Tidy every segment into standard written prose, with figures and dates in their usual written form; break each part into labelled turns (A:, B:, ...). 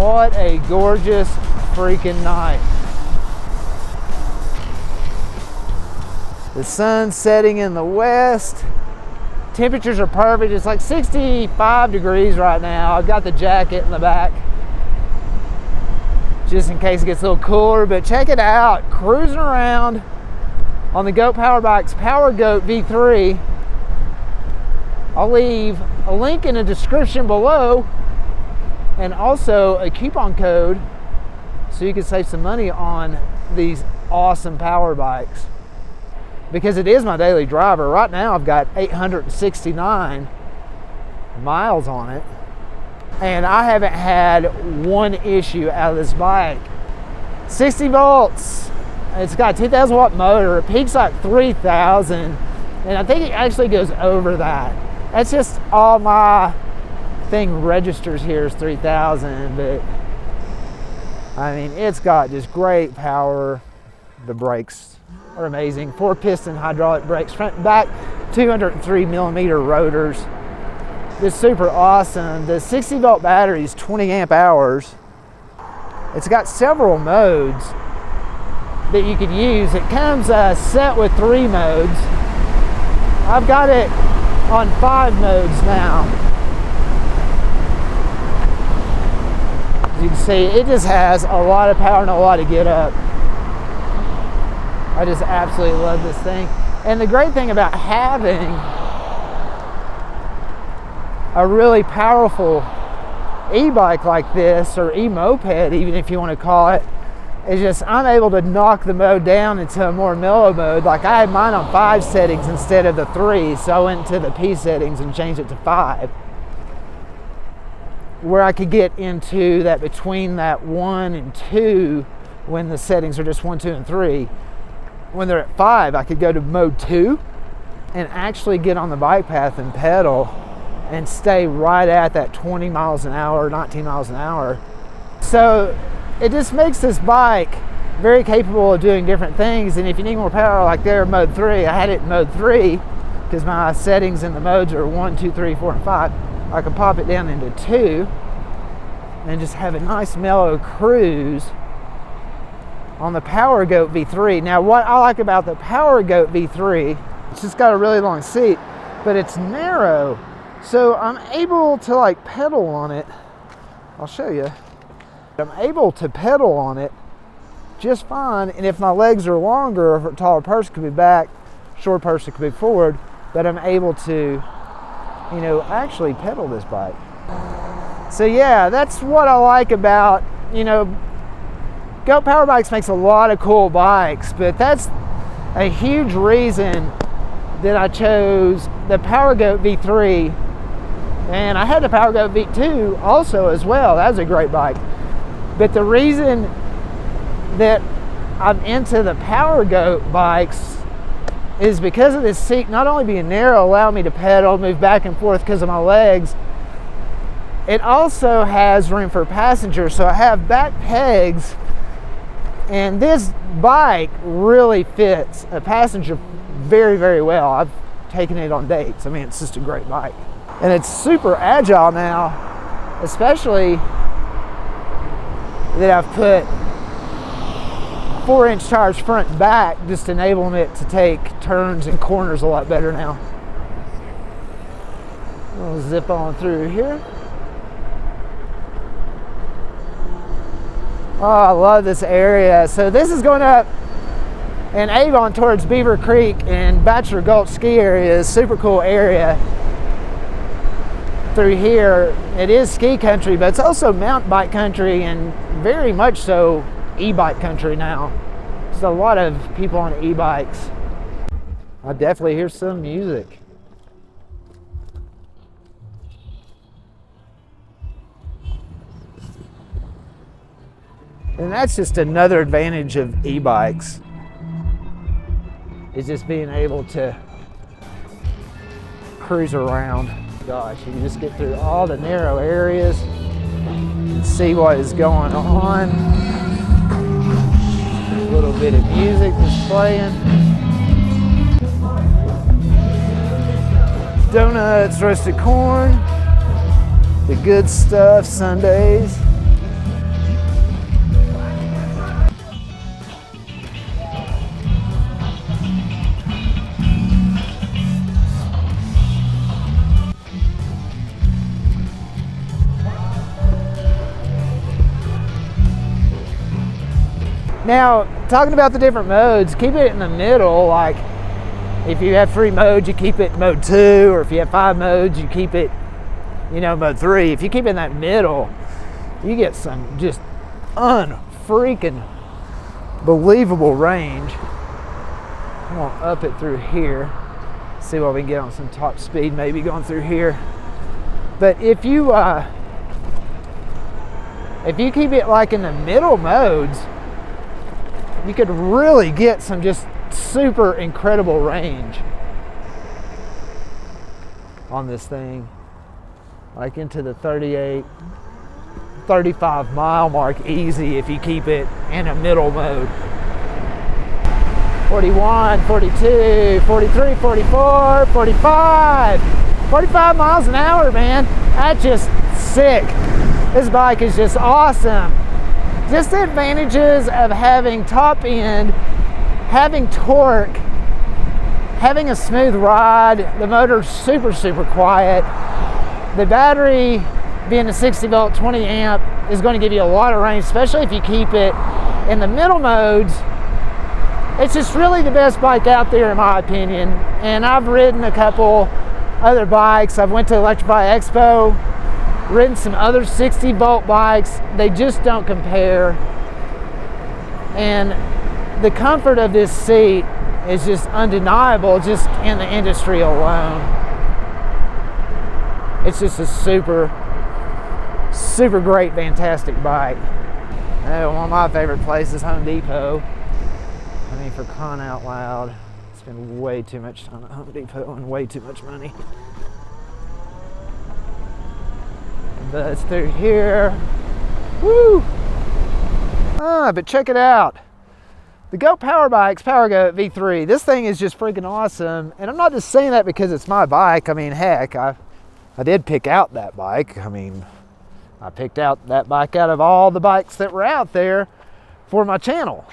A: What a gorgeous freaking night. The sun's setting in the west. Temperatures are perfect. It's like 65 degrees right now. I've got the jacket in the back just in case it gets a little cooler, but check it out. Cruising around on the Goat Power Bikes Power Goat V3. I'll leave a link in the description below and also a coupon code so you can save some money on these awesome power bikes, because it is my daily driver. Right now I've got 869 miles on it and I haven't had one issue out of this bike. 60 volts, it's got a 2,000 watt motor, it peaks like 3,000, and I think it actually goes over that. That's just all my thing registers here is 3,000, but I mean, it's got just great power. The brakes are amazing. 4-piston hydraulic brakes, front and back, 203 millimeter rotors. It's super awesome. The 60 volt battery is 20 amp hours. It's got several modes that you could use. It comes set with 3 modes. I've got it on 5 modes now. As you can see, it just has a lot of power and a lot of get up. I just absolutely love this thing. And the great thing about having a really powerful e-bike like this, or e-moped even if you want to call it, is just I'm able to knock the mode down into a more mellow mode. Like I had mine on 5 settings instead of the 3, so I went to the P settings and changed it to 5, where I could get into that between that 1 and 2 when the settings are just 1, 2, and 3. When they're at 5, I could go to mode 2 and actually get on the bike path and pedal and stay right at that 20 miles an hour, 19 miles an hour. So it just makes this bike very capable of doing different things. And if you need more power, like there, mode 3, I had it in mode 3 because my settings in the modes are 1, 2, 3, 4, and 5. I can pop it down into 2 and just have a nice mellow cruise on the Power Goat V3. Now what I like about the Power Goat V3, it's just got a really long seat, but it's narrow. So I'm able to like pedal on it. I'll show you. I'm able to pedal on it just fine. And if my legs are longer, if a taller person could be back, short person could be forward, but I'm able to, you know, actually pedal this bike. So yeah, that's what I like about, you know, Goat Power Bikes makes a lot of cool bikes, but that's a huge reason that I chose the Power Goat V3. And I had the Power Goat V2 also as well. That was a great bike. But the reason that I'm into the Power Goat bikes is because of this seat not only being narrow, allowing me to pedal, move back and forth because of my legs, it also has room for passengers. So I have back pegs, and this bike really fits a passenger very, very well. I've taken it on dates. I mean, it's just a great bike. And it's super agile now, especially that I've put 4-inch tires front and back, just enabling it to take turns and corners a lot better now. We'll zip on through here. Oh, I love this area. So this is going up in Avon towards Beaver Creek and Bachelor Gulch ski area. Is super cool area through here. It is ski country, but it's also mountain bike country, and very much so e-bike country now. There's a lot of people on e-bikes. I definitely hear some music. And that's just another advantage of e-bikes, is just being able to cruise around. Gosh, you can just get through all the narrow areas and see what is going on. A little bit of music just playing. Donuts, roasted corn, the good stuff Sundays. Now, talking about the different modes, keep it in the middle. Like if you have 3 modes, you keep it mode 2, or if you have 5 modes, you keep it, mode 3. If you keep it in that middle, you get some just unfreaking believable range. I'm gonna up it through here, see what we can get on some top speed, maybe going through here. But if you keep it like in the middle modes, you could really get some just super incredible range on this thing, like into the 38, 35 mile mark easy if you keep it in a middle mode. 41, 42, 43, 44, 45. 45 miles an hour, man. That's just sick. This bike is just awesome. Just the advantages of having top end, having torque, having a smooth ride. The motor's super, super quiet. The battery, being a 60 volt 20 amp, is going to give you a lot of range, especially if you keep it in the middle modes. It's just really the best bike out there in my opinion. And I've ridden a couple other bikes. I've went to Electrify Expo, ridden some other 60 volt bikes. They just don't compare. And the comfort of this seat is just undeniable just in the industry alone. It's just a super, super great, fantastic bike. One of my favorite places, Home Depot. I mean, for crying out loud, spend way too much time at Home Depot and way too much money. But it's through here. Woo! But check it out. The Goat Power Bikes PowerGoat V3. This thing is just freaking awesome. And I'm not just saying that because it's my bike. I mean, heck, I did pick out that bike. I mean, I picked out that bike out of all the bikes that were out there for my channel.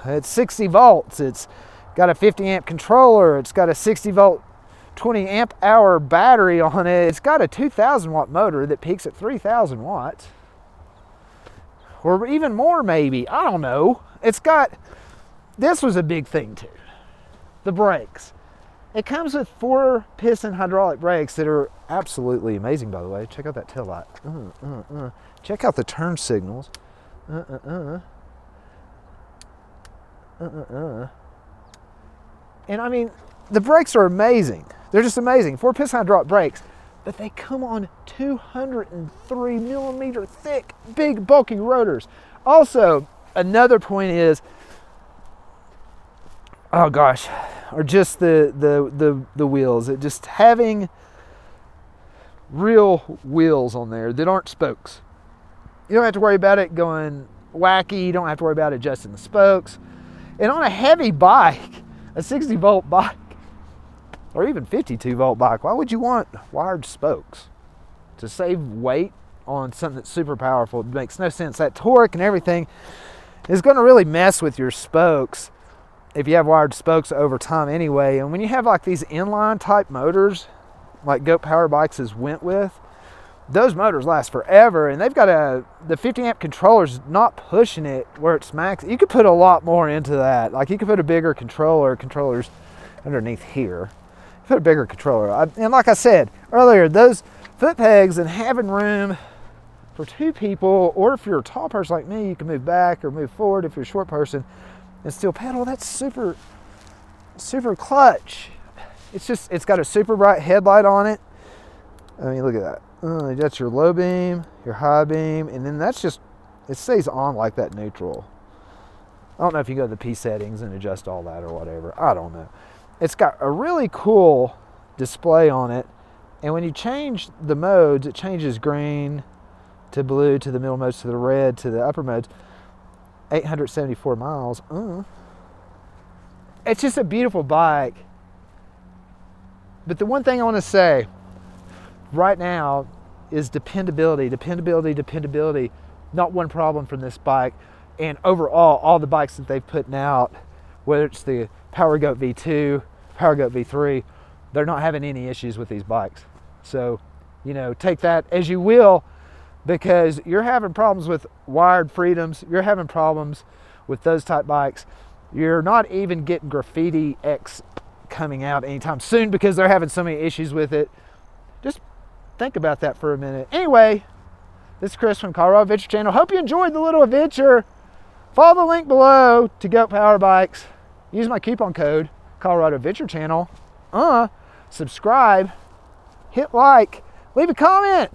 A: It's 60 volts. It's got a 50 amp controller. It's got a 60 volt 20 amp hour battery on it. It's got a 2,000 watt motor that peaks at 3,000 watts. Or even more maybe, I don't know. It's got, this was a big thing too, the brakes. It comes with 4 piston hydraulic brakes that are absolutely amazing, by the way. Check out that tail light. Check out the turn signals. And I mean, the brakes are amazing. They're just amazing. 4 piston hydraulic brakes, but they come on 203 millimeter thick, big, bulky rotors. Also, another point is, oh gosh, or just the wheels. It just having real wheels on there that aren't spokes. You don't have to worry about it going wacky. You don't have to worry about adjusting the spokes. And on a heavy bike, a 60 volt bike, or even 52 volt bike, why would you want wired spokes? To save weight on something that's super powerful. It makes no sense. That torque and everything is going to really mess with your spokes if you have wired spokes over time anyway. And when you have like these inline type motors, like Goat Power Bikes has went with, those motors last forever, and they've got the 50 amp controller's not pushing it where it's max. You could put a lot more into that. Like you could put a bigger controller's underneath here. Put a bigger controller. And like I said earlier, those foot pegs and having room for 2 people, or if you're a tall person like me, you can move back or move forward if you're a short person and still pedal. That's super, super clutch. It's got a super bright headlight on it. I mean, look at that. That's your low beam, your high beam, and then that's just, it stays on like that neutral. I don't know if you go to the P settings and adjust all that or whatever. I don't know. It's got a really cool display on it, and when you change the modes, it changes green to blue to the middle modes to the red to the upper modes. 874 miles. It's just a beautiful bike. But the one thing I want to say right now is dependability. Not one problem from this bike. And overall, all the bikes that they've put out, whether it's the PowerGoat V2, PowerGoat V3, they're not having any issues with these bikes. So, take that as you will, because you're having problems with wired freedoms, you're having problems with those type bikes. You're not even getting Graffiti X coming out anytime soon because they're having so many issues with it. Just think about that for a minute. Anyway, this is Chris from Colorado Adventure Channel. Hope you enjoyed the little adventure. Follow the link below to Goat Power Bikes. Use my coupon code, Colorado Adventure Channel. Subscribe, hit like, leave a comment.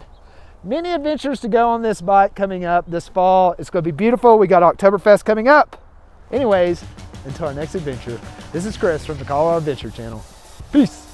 A: Many adventures to go on this bike coming up this fall. It's going to be beautiful. We got Oktoberfest coming up. Anyways, until our next adventure, this is Chris from the Colorado Adventure Channel. Peace.